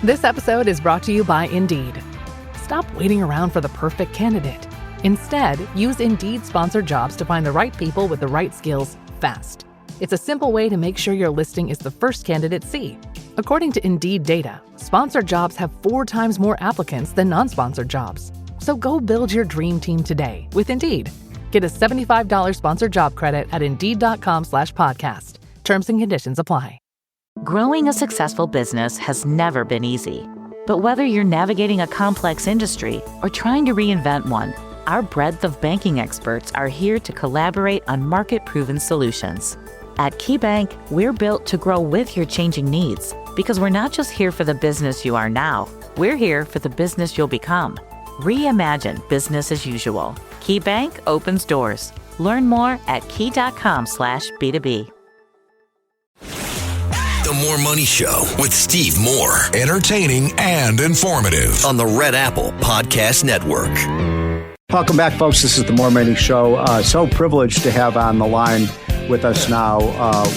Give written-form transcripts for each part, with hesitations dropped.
This episode is brought to you by Indeed. Stop waiting around for the perfect candidate. Instead, use Indeed sponsored jobs to find the right people with the right skills fast. It's a simple way to make sure your listing is the first candidates see. According to Indeed data, sponsored jobs have 4 times more applicants than non-sponsored jobs. So go build your dream team today with Indeed. Get a $75 sponsored job credit at Indeed.com/podcast. Terms and conditions apply. Growing a successful business has never been easy. But whether you're navigating a complex industry or trying to reinvent one, our breadth of banking experts are here to collaborate on market-proven solutions. At KeyBank, we're built to grow with your changing needs because we're not just here for the business you are now, we're here for the business you'll become. Reimagine business as usual. KeyBank opens doors. Learn more at key.com/B2B. The More Money Show with Steve Moore. Entertaining and informative on the Red Apple Podcast Network. Welcome back, folks. This is the More Money Show. So privileged to have on the line with us now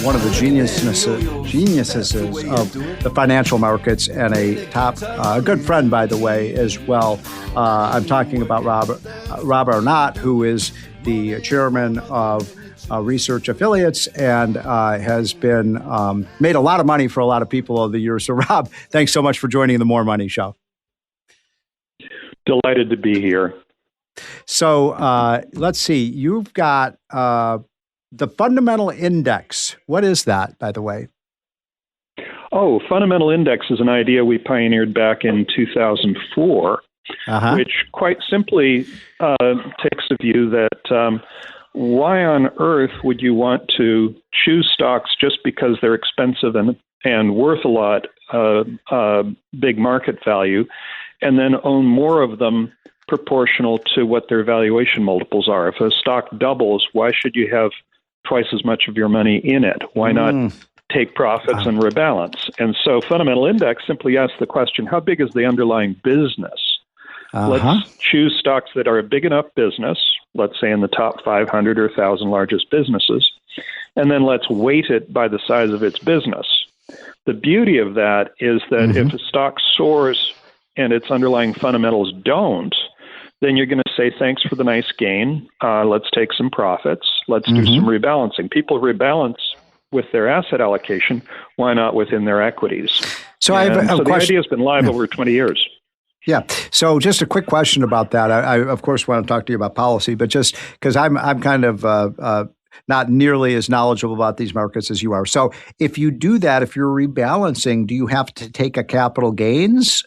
one of the geniuses of the financial markets and a good friend, by the way, as well. I'm talking about Rob Arnott, who is the chairman of Research Affiliates and has been made a lot of money for a lot of people over the years. So, Rob, thanks so much for joining the More Money Show. Delighted to be here. So let's see. You've got the fundamental index. What is that, by the way? Oh, fundamental index is an idea we pioneered back in 2004, which quite simply takes the view that why on earth would you want to choose stocks just because they're expensive and worth a lot, big market value, and then own more of them proportional to what their valuation multiples are? If a stock doubles, why should you have twice as much of your money in it? Why not take profits and rebalance? And so fundamental index simply asks the question, how big is the underlying business? Let's choose stocks that are a big enough business, let's say in the top 500 or 1,000 largest businesses, and then let's weight it by the size of its business. The beauty of that is that if a stock soars and its underlying fundamentals don't, then you're going to say, thanks for the nice gain. Let's take some profits. Let's do some rebalancing. People rebalance with their asset allocation. Why not within their equities? So I have a question. The idea has been live over 20 years. Yeah. So just a quick question about that. I of course, want to talk to you about policy, but just because I'm kind of not nearly as knowledgeable about these markets as you are. So if you do that, if you're rebalancing, do you have to take a capital gains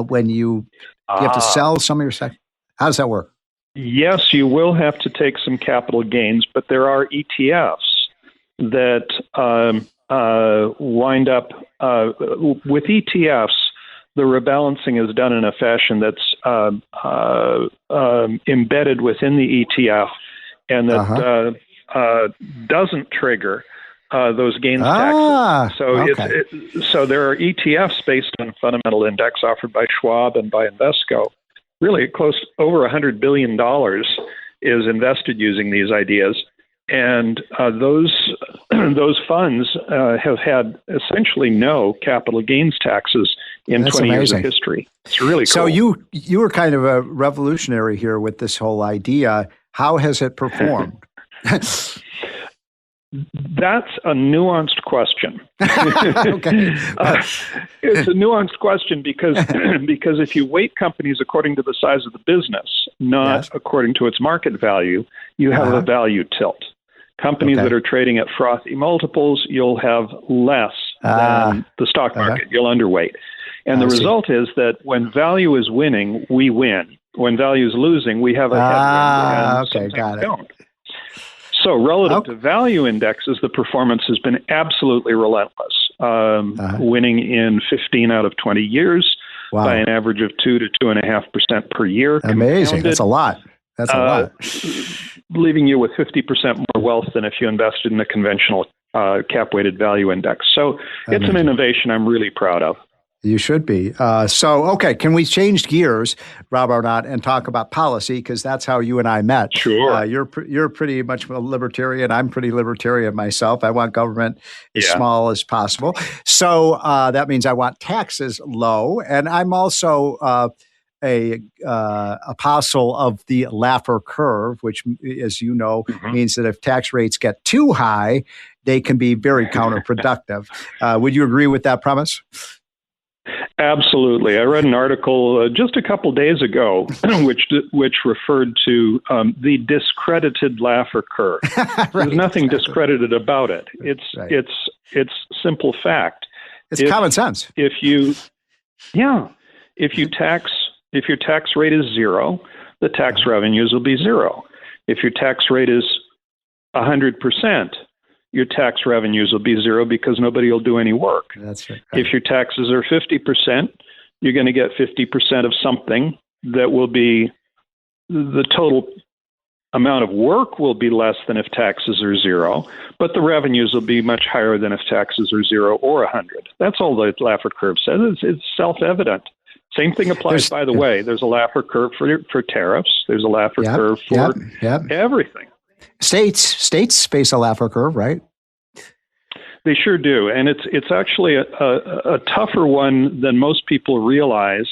when you have to sell some of your stock? How does that work? Yes, you will have to take some capital gains, but there are ETFs that wind up with ETFs. The rebalancing is done in a fashion that's embedded within the ETF and that doesn't trigger those gains taxes. So so there are ETFs based on fundamental index offered by Schwab and by Invesco. Really, close over $100 billion is invested using these ideas. And those funds have had essentially no capital gains taxes in 20 years of history. It's really cool. So you were kind of a revolutionary here with this whole idea. How has it performed? That's a nuanced question. Okay. It's a nuanced question because if you weight companies according to the size of the business, not according to its market value, you have a value tilt. Companies that are trading at frothy multiples, you'll have less than the stock market. You'll underweight. And the result is that when value is winning, we win. When value is losing, we have a headwind. Got it. Don't. So relative to value indexes, the performance has been absolutely relentless, winning in 15 out of 20 years by an average of 2 to 2.5% per year. Amazing. That's a lot. That's a lot. Leaving you with 50% more wealth than if you invested in a conventional cap-weighted value index. So it's an innovation I'm really proud of. You should be. Okay, can we change gears, Rob Arnott, and talk about policy? Because that's how you and I met. Sure. You're pretty much a libertarian. I'm pretty libertarian myself. I want government as small as possible. So that means I want taxes low. And I'm also a apostle of the Laffer Curve, which, as you know, means that if tax rates get too high, they can be very counterproductive. Would you agree with that premise? Absolutely. I read an article just a couple days ago, which referred to the discredited Laffer Curve. There's nothing discredited about it. It's simple fact. It's common sense. If your tax rate is zero, the tax revenues will be zero. If your tax rate is 100%, your tax revenues will be zero because nobody will do any work. That's right. If your taxes are 50%, you're going to get 50% of something that will be the total amount of work will be less than if taxes are zero, but the revenues will be much higher than if taxes are 0 or 100. That's all the Laffer Curve says. It's self-evident. Same thing applies, by the way. There's a Laffer Curve for tariffs. There's a Laffer Curve for everything. States face a Laffer Curve, right? They sure do, and it's actually a tougher one than most people realize,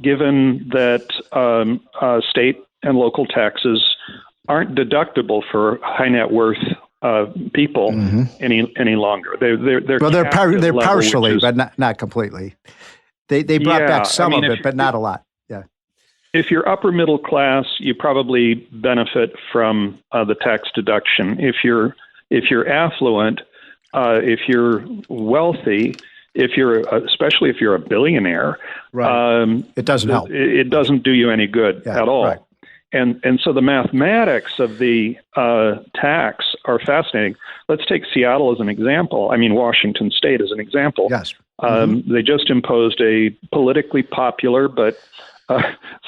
given that state and local taxes aren't deductible for high net worth people any longer. They're partially, but not completely. They brought back some of it, but not a lot. Yeah. If you're upper middle class, you probably benefit from the tax deduction. If you're affluent, if you're wealthy, especially if you're a billionaire, it doesn't help. It doesn't do you any good at all. Right. And so the mathematics of the tax are fascinating. Let's take Seattle as an example. I mean, Washington State as an example. Yes. They just imposed a politically popular but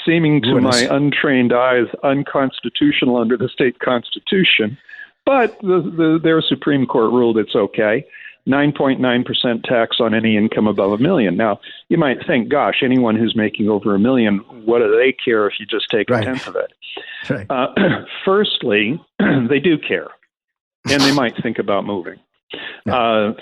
seeming to my untrained eyes unconstitutional under the state constitution. But their Supreme Court ruled it's okay. 9.9% tax on any income above $1 million. Now, you might think, gosh, anyone who's making over $1 million, what do they care if you just take a tenth of it? Right. Firstly, they do care, and they might think about moving.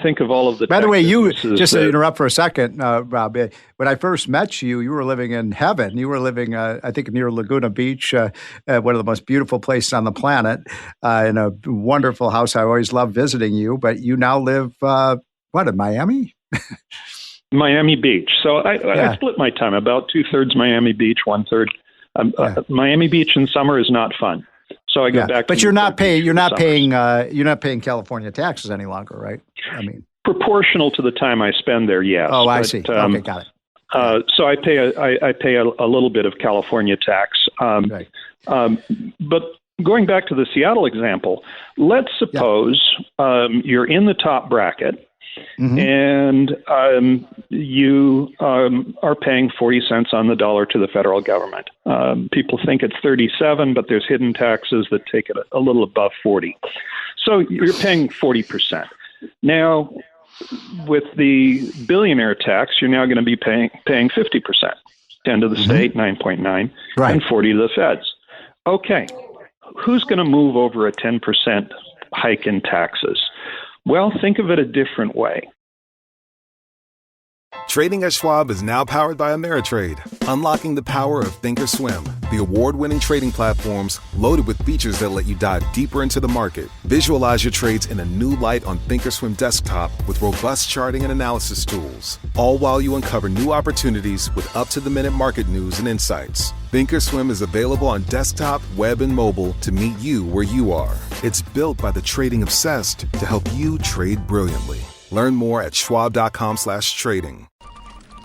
Think of all of the. By the way, you just to interrupt for a second, Rob. When I first met you, you were living in heaven. You were living, I think, near Laguna Beach, one of the most beautiful places on the planet, in a wonderful house. I always loved visiting you. But you now live, in Miami? Miami Beach. So I split my time about 2/3 Miami Beach, 1/3. Miami Beach in summer is not fun. So I go back. But you're not paying California taxes any longer, right? I mean, proportional to the time I spend there, yes. Oh, I see. Okay, got it. So I pay a little bit of California tax. But going back to the Seattle example, let's suppose you're in the top bracket. And you are paying 40 cents on the dollar to the federal government. People think it's 37, but there's hidden taxes that take it a little above 40. So you're paying 40%. Now, with the billionaire tax, you're now going to be paying 50%. 10 to the state, 9.9, and 40 to the feds. Okay, who's going to move over a 10% hike in taxes? Well, think of it a different way. Trading at Schwab is now powered by Ameritrade, unlocking the power of Thinkorswim, the award-winning trading platforms loaded with features that let you dive deeper into the market. Visualize your trades in a new light on Thinkorswim desktop with robust charting and analysis tools, all while you uncover new opportunities with up-to-the-minute market news and insights. Thinkorswim is available on desktop, web, and mobile to meet you where you are. It's built by the trading obsessed to help you trade brilliantly. Learn more at schwab.com/trading.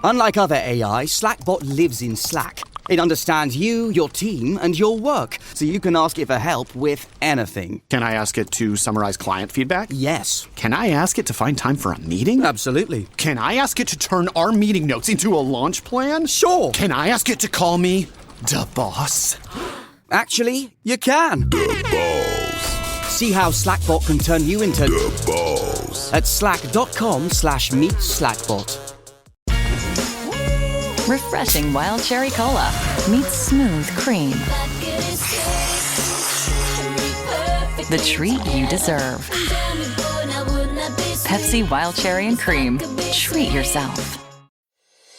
Unlike other AI, Slackbot lives in Slack. It understands you, your team, and your work, so you can ask it for help with anything. Can I ask it to summarize client feedback? Yes. Can I ask it to find time for a meeting? Absolutely. Can I ask it to turn our meeting notes into a launch plan? Sure. Can I ask it to call me the boss? Actually, you can. The balls. See how Slackbot can turn you into the balls at slack.com/meet Slackbot. Refreshing wild cherry cola meets smooth cream. The treat you deserve. Pepsi Wild Cherry and Cream. Treat yourself.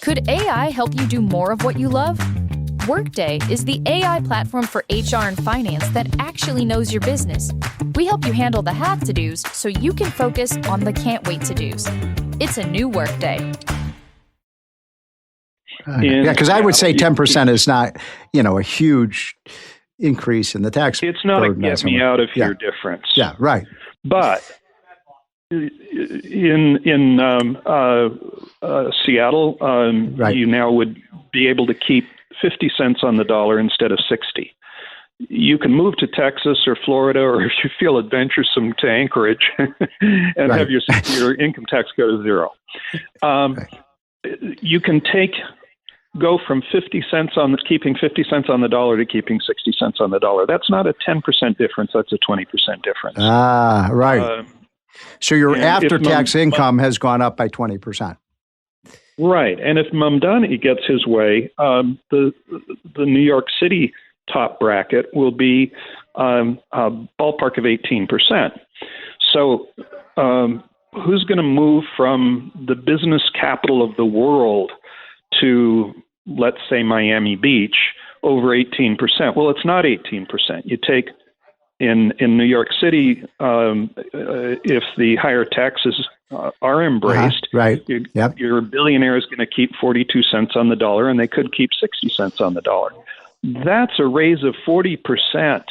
Could AI help you do more of what you love? Workday is the AI platform for HR and finance that actually knows your business. We help you handle the have-to-dos so you can focus on the can't-wait-to-dos. It's a new Workday. Yeah, because I would say 10% is not, a huge increase in the tax. It's not a get me out of here difference. Yeah, right. But in Seattle, right. You now would be able to keep 50 cents on the dollar instead of 60. You can move to Texas or Florida, or if you feel adventuresome, to Anchorage, and have your income tax go to zero. You can go from 50 cents keeping 50 cents on the dollar to keeping 60 cents on the dollar. That's not a 10% difference. That's a 20% difference. Ah, right. So your after-tax income has gone up by 20%. Right. And if Mamdani gets his way, the New York City top bracket will be a ballpark of 18%. So who's going to move from the business capital of the world to, let's say, Miami Beach over 18%? Well, it's not 18%. You take in New York City, if the higher taxes are embraced, your billionaire is going to keep 42 cents on the dollar, and they could keep 60 cents on the dollar. That's a raise of 40%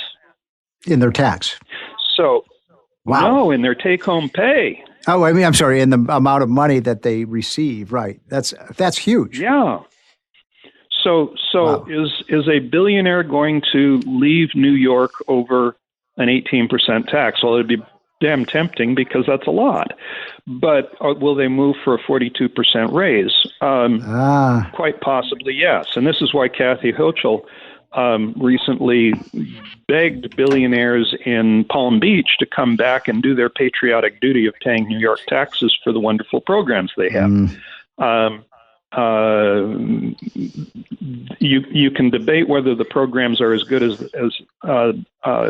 in their tax. So, no, in their take-home pay. Oh, I'm sorry, in the amount of money that they receive, right? That's huge. Yeah. So is a billionaire going to leave New York over an 18% tax? Well, it'd be damn tempting because that's a lot. But will they move for a 42% raise? Quite possibly, yes. And this is why Kathy Hochul recently begged billionaires in Palm Beach to come back and do their patriotic duty of paying New York taxes for the wonderful programs they have. You can debate whether the programs are as good as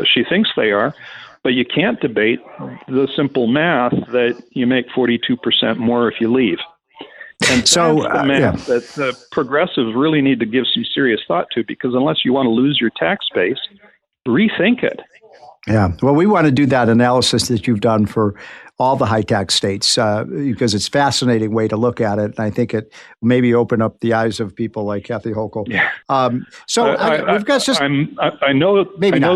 she thinks they are, but you can't debate the simple math that you make 42% more if you leave. And so that's the math that the progressives really need to give some serious thought to, because unless you want to lose your tax base, rethink it. Yeah. Well, we want to do that analysis that you've done for all the high tax states because it's a fascinating way to look at it. And I think it maybe open up the eyes of people like Kathy Hochul. Yeah. We've got just. I know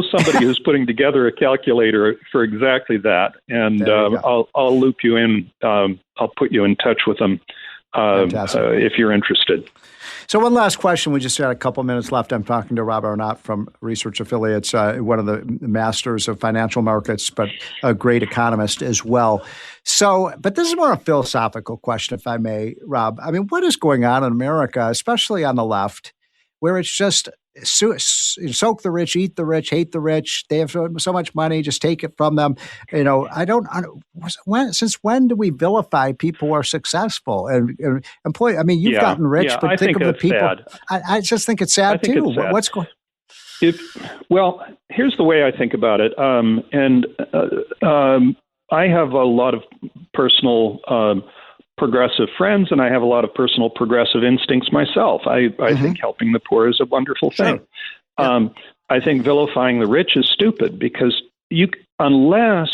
somebody who's putting together a calculator for exactly that. And I'll loop you in. I'll put you in touch with them if you're interested. So one last question. We just got a couple minutes left. I'm talking to Rob Arnott from Research Affiliates, one of the masters of financial markets, but a great economist as well. So, but this is more a philosophical question, if I may, Rob. I mean, what is going on in America, especially on the left, where it's just soak the rich, eat the rich, hate the rich. They have so much money, just take it from them. Since when do we vilify people who are successful and employ? I mean, you've gotten rich, but think of the people. Sad. I just think it's sad too. It's sad. What's going? Well, here's the way I think about it, I have a lot of personal progressive friends, and I have a lot of personal progressive instincts myself. I think helping the poor is a wonderful thing. Sure. I think vilifying the rich is stupid because unless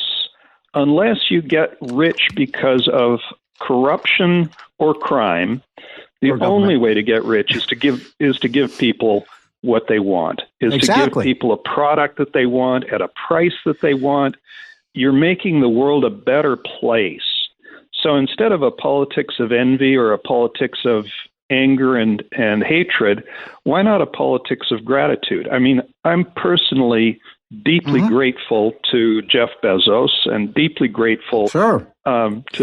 you get rich because of corruption or crime, the only way to get rich is to give people what they want, to give people a product that they want at a price that they want. You're making the world a better place. So instead of a politics of envy or a politics of anger and hatred, why not a politics of gratitude? I mean, I'm personally deeply grateful to Jeff Bezos and deeply grateful to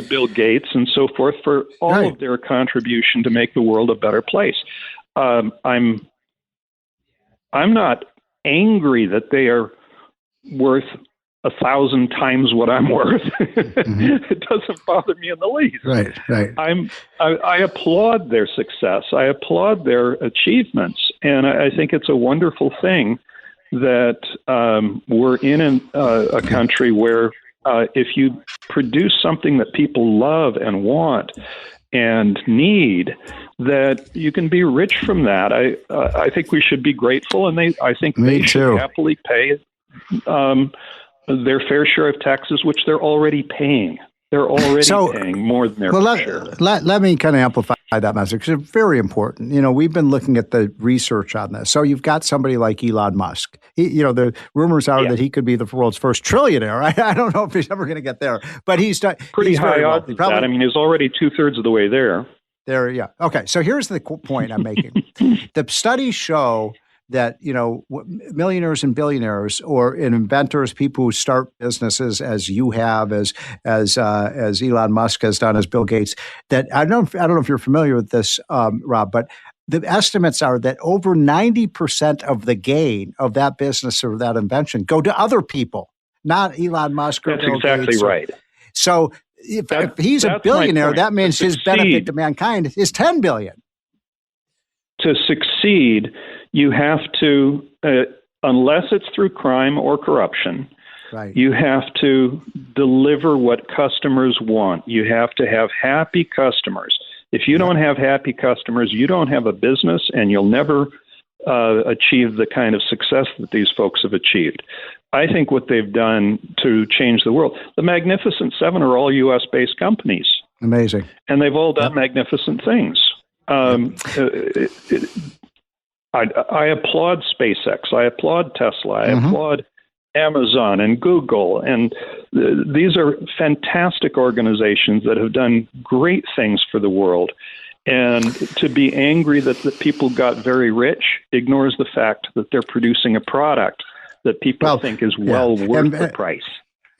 Bill Gates and so forth for all of their contribution to make the world a better place. I'm not angry that they are worth 1,000 times what I'm worth, it doesn't bother me in the least. Right. I applaud their success. I applaud their achievements. And I think it's a wonderful thing that we're in a country where if you produce something that people love and want and need, that you can be rich from that. I think we should be grateful, and I think they should happily pay their fair share of taxes, which they're already paying. They're already paying more than their fair share. Let me kind of amplify that message, because it's very important. We've been looking at the research on this. So you've got somebody like Elon Musk. The rumors are that he could be the world's first trillionaire. I don't know if he's ever going to get there, but he's high odds of that. I mean, he's already 2/3 of the way there. Yeah. Okay. So here's the point I'm making. The studies show that, millionaires and billionaires or inventors, people who start businesses as you have, as Elon Musk has done, as Bill Gates, that I don't know if you're familiar with this, Rob, but the estimates are that over 90% of the gain of that business or that invention go to other people, not Elon Musk or Bill Gates. That's exactly right. So if he's a billionaire, that means his benefit to mankind is $10 billion. To succeed, you have to, unless it's through crime or corruption, you have to deliver what customers want. You have to have happy customers. If you don't have happy customers, you don't have a business, and you'll never achieve the kind of success that these folks have achieved. I think what they've done to change the world, the Magnificent Seven are all U.S.-based companies. Amazing. And they've all done magnificent things. I applaud SpaceX. I applaud Tesla. I applaud Amazon and Google. And these are fantastic organizations that have done great things for the world. And to be angry that the people got very rich ignores the fact that they're producing a product that people think is worth the price.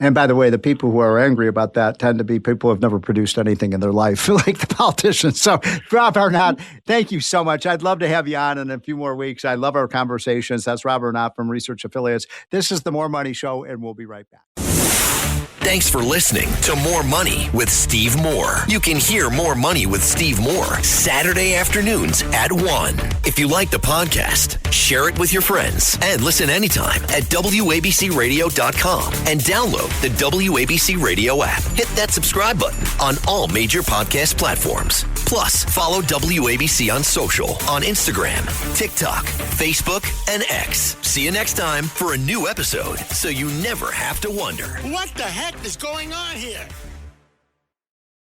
And by the way, the people who are angry about that tend to be people who have never produced anything in their life, like the politicians. So, Rob Arnott, thank you so much. I'd love to have you on in a few more weeks. I love our conversations. That's Rob Arnott from Research Affiliates. This is the More Money Show, and we'll be right back. Thanks for listening to More Money with Steve Moore. You can hear More Money with Steve Moore Saturday afternoons at 1. If you like the podcast, share it with your friends and listen anytime at WABCRadio.com and download the WABC Radio app. Hit that subscribe button on all major podcast platforms. Plus, follow WABC on social on Instagram, TikTok, Facebook, and X. See you next time for a new episode so you never have to wonder. What the heck is going on here?